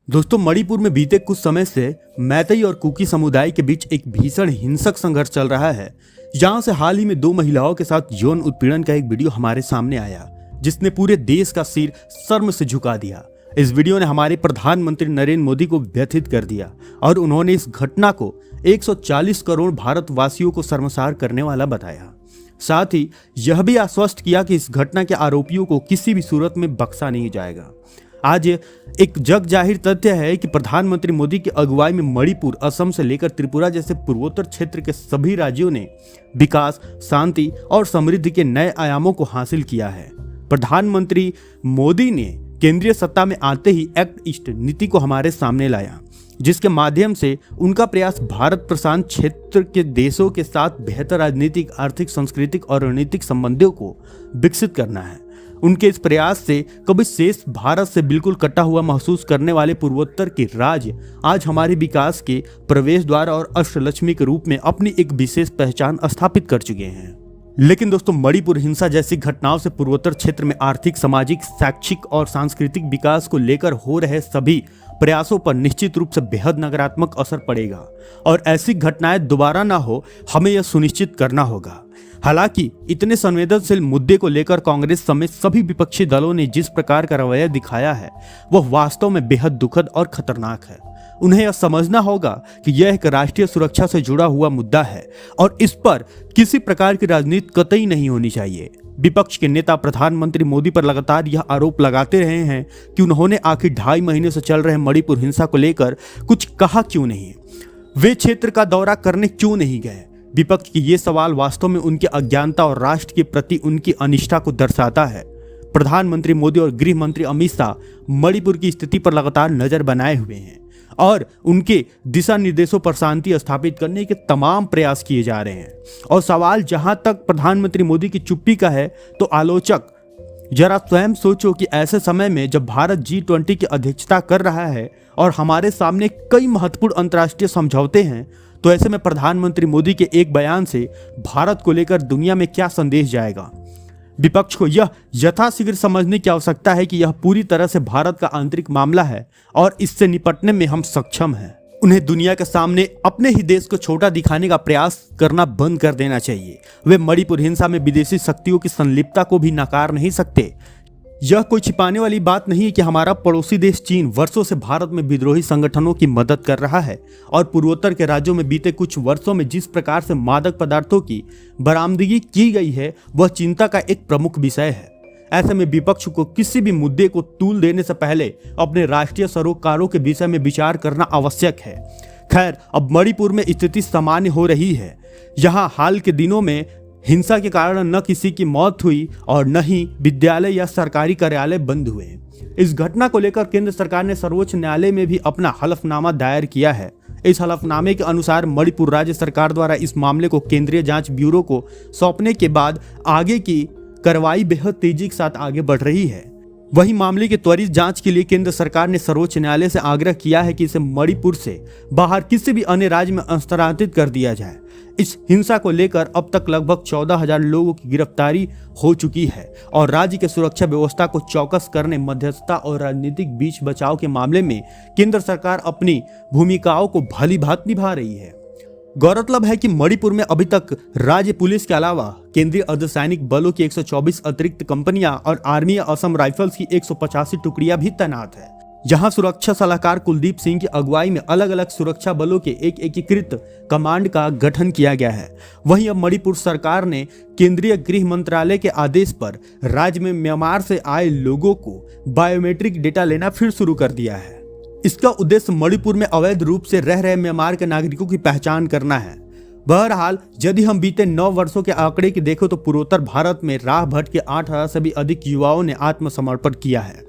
दोस्तों, मणिपुर में बीते कुछ समय से मैतेई और कुकी समुदाय के बीच एक भीषण हिंसक संघर्ष चल रहा है। जहां से हाल ही में दो महिलाओं के साथ यौन उत्पीड़न का एक वीडियो हमारे सामने आया, जिसने पूरे देश का सिर शर्म से झुका दिया। इस वीडियो ने हमारे प्रधानमंत्री नरेंद्र मोदी को व्यथित कर दिया और उन्होंने इस घटना को 140 करोड़ भारतवासियों को शर्मसार करने वाला बताया। साथ ही यह भी आश्वस्त किया कि इस घटना के आरोपियों को किसी भी सूरत में बख्शा नहीं जाएगा। आज एक जग जाहिर तथ्य है कि प्रधानमंत्री मोदी की अगुवाई में मणिपुर, असम से लेकर त्रिपुरा जैसे पूर्वोत्तर क्षेत्र के सभी राज्यों ने विकास, शांति और समृद्धि के नए आयामों को हासिल किया है। प्रधानमंत्री मोदी ने केंद्रीय सत्ता में आते ही एक्ट ईस्ट नीति को हमारे सामने लाया, जिसके माध्यम से उनका प्रयास भारत प्रशांत क्षेत्र के देशों के साथ बेहतर राजनीतिक, आर्थिक, सांस्कृतिक और रणनीतिक संबंधों को विकसित करना है। उनके इस प्रयास से कभी शेष भारत से बिल्कुल कटा हुआ महसूस करने वाले पूर्वोत्तर के राज्य आज हमारे विकास के प्रवेश द्वार और अष्टलक्ष्मी के रूप में अपनी एक विशेष पहचान स्थापित कर चुके हैं। लेकिन दोस्तों, मणिपुर हिंसा जैसी घटनाओं से पूर्वोत्तर क्षेत्र में आर्थिक, सामाजिक, शैक्षिक और सांस्कृतिक विकास को लेकर हो रहे सभी प्रयासों पर निश्चित रूप से बेहद नकारात्मक असर पड़ेगा और ऐसी घटनाएं दोबारा ना हो, हमें यह सुनिश्चित करना होगा। हालांकि इतने संवेदनशील मुद्दे को लेकर कांग्रेस समेत सभी विपक्षी दलों ने जिस प्रकार का रवैया दिखाया है, वह वास्तव में बेहद दुखद और खतरनाक है। उन्हें यह समझना होगा कि यह एक राष्ट्रीय सुरक्षा से जुड़ा हुआ मुद्दा है और इस पर किसी प्रकार की राजनीति कतई नहीं होनी चाहिए। विपक्ष के नेता प्रधानमंत्री मोदी पर लगातार यह आरोप लगाते रहे हैं कि उन्होंने आखिर 2.5 महीने से चल रहे मणिपुर हिंसा को लेकर कुछ कहा क्यों नहीं, वे क्षेत्र का दौरा करने क्यों नहीं गए। विपक्ष की ये सवाल वास्तव में उनकी अज्ञानता और राष्ट्र के प्रति उनकी अनिष्ठा को दर्शाता है। प्रधानमंत्री मोदी और गृह मंत्री अमित शाह मणिपुर की स्थिति पर लगातार नजर बनाए हुए हैं और उनके दिशा निर्देशों पर शांति स्थापित करने के तमाम प्रयास किए जा रहे हैं। और सवाल जहां तक प्रधानमंत्री मोदी की चुप्पी का है, तो आलोचक जरा स्वयं सोचो कि ऐसे समय में जब भारत G20 की अध्यक्षता कर रहा है और हमारे सामने कई महत्वपूर्ण अंतर्राष्ट्रीय समझौते हैं, तो ऐसे में प्रधानमंत्री मोदी के एक बयान से भारत को लेकर दुनिया में क्या संदेश जाएगा। विपक्ष को यह यथाशीघ्र समझने की आवश्यकता है कि यह पूरी तरह से भारत का आंतरिक मामला है और इससे निपटने में हम सक्षम हैं। उन्हें दुनिया के सामने अपने ही देश को छोटा दिखाने का प्रयास करना बंद कर देना चाहिए। वे मणिपुर हिंसा में विदेशी शक्तियों की संलिप्तता को भी नकार नहीं सकते। यह कोई छिपाने वाली बात नहीं है कि हमारा पड़ोसी देश चीन वर्षों से भारत में विद्रोही संगठनों की मदद कर रहा है और पूर्वोत्तर के राज्यों में बीते कुछ वर्षों में जिस प्रकार से मादक पदार्थों की बरामदगी की गई है, वह चिंता का एक प्रमुख विषय है। ऐसे में विपक्ष को किसी भी मुद्दे को तूल देने से पहले अपने राष्ट्रीय सरोकारों के विषय में विचार करना आवश्यक है। खैर, अब मणिपुर में स्थिति सामान्य हो रही है। यहाँ हाल के दिनों में हिंसा के कारण न किसी की मौत हुई और न ही विद्यालय या सरकारी कार्यालय बंद हुए। इस घटना को लेकर केंद्र सरकार ने सर्वोच्च न्यायालय में भी अपना हलफनामा दायर किया है। इस हलफनामे के अनुसार मणिपुर राज्य सरकार द्वारा इस मामले को केंद्रीय जांच ब्यूरो को सौंपने के बाद आगे की कार्रवाई बेहद तेजी के साथ आगे बढ़ रही है। वहीं मामले की त्वरित जांच के लिए केंद्र सरकार ने सर्वोच्च न्यायालय से आग्रह किया है कि इसे मणिपुर से बाहर किसी भी अन्य राज्य में स्थानांतरित कर दिया जाए। इस हिंसा को लेकर अब तक लगभग 14,000 लोगों की गिरफ्तारी हो चुकी है और राज्य के सुरक्षा व्यवस्था को चौकस करने, मध्यस्थता और राजनीतिक बीच बचाव के मामले में केंद्र सरकार अपनी भूमिकाओं को भली भांति निभा रही है। गौरतलब है कि मणिपुर में अभी तक राज्य पुलिस के अलावा केंद्रीय अर्धसैनिक बलों की 124 अतिरिक्त कंपनियां और आर्मी असम राइफल्स की 185 टुकड़ियां भी तैनात है। जहां सुरक्षा सलाहकार कुलदीप सिंह की अगुवाई में अलग अलग सुरक्षा बलों के एक एकीकृत कमांड का गठन किया गया है। वहीं अब मणिपुर सरकार ने केंद्रीय गृह मंत्रालय के आदेश पर राज्य में म्यांमार से आए लोगों को बायोमेट्रिक डेटा लेना फिर शुरू कर दिया है। इसका उद्देश्य मणिपुर में अवैध रूप से रह रहे म्यांमार के नागरिकों की पहचान करना है। बहरहाल, यदि हम बीते 9 वर्षों के आंकड़े की देखें तो पूर्वोत्तर भारत में राह भट्ट के 8,000 से भी अधिक युवाओं ने आत्मसमर्पण किया है।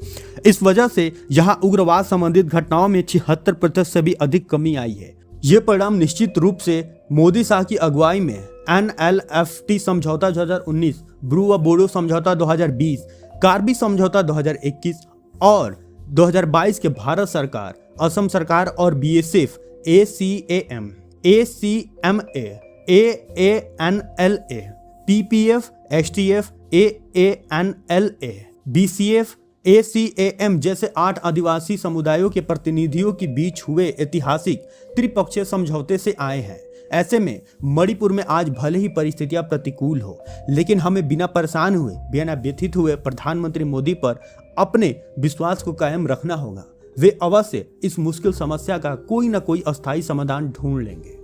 इस वजह से यहाँ उग्रवाद संबंधित घटनाओं में 76% से भी अधिक कमी आई है। ये परिणाम निश्चित रूप से मोदी शाह की अगुवाई में NLFT समझौता 2019, ब्रू व बोडो समझौता 2020, कार्बी समझौता 2021 और 2022 के भारत सरकार, असम सरकार और BSF, ACAM, ACMA, AANLA, PPF, STF, AANLA, BCF, ACAM जैसे 8 आदिवासी समुदायों के प्रतिनिधियों के बीच हुए ऐतिहासिक त्रिपक्षीय समझौते से आए हैं। ऐसे में मणिपुर में आज भले ही परिस्थितियां प्रतिकूल हो, लेकिन हमें बिना परेशान हुए, बिना व्यथित हुए प्रधानमंत्री मोदी पर अपने विश्वास को कायम रखना होगा। वे अवश्य इस मुश्किल समस्या का कोई न कोई अस्थायी समाधान ढूंढ लेंगे।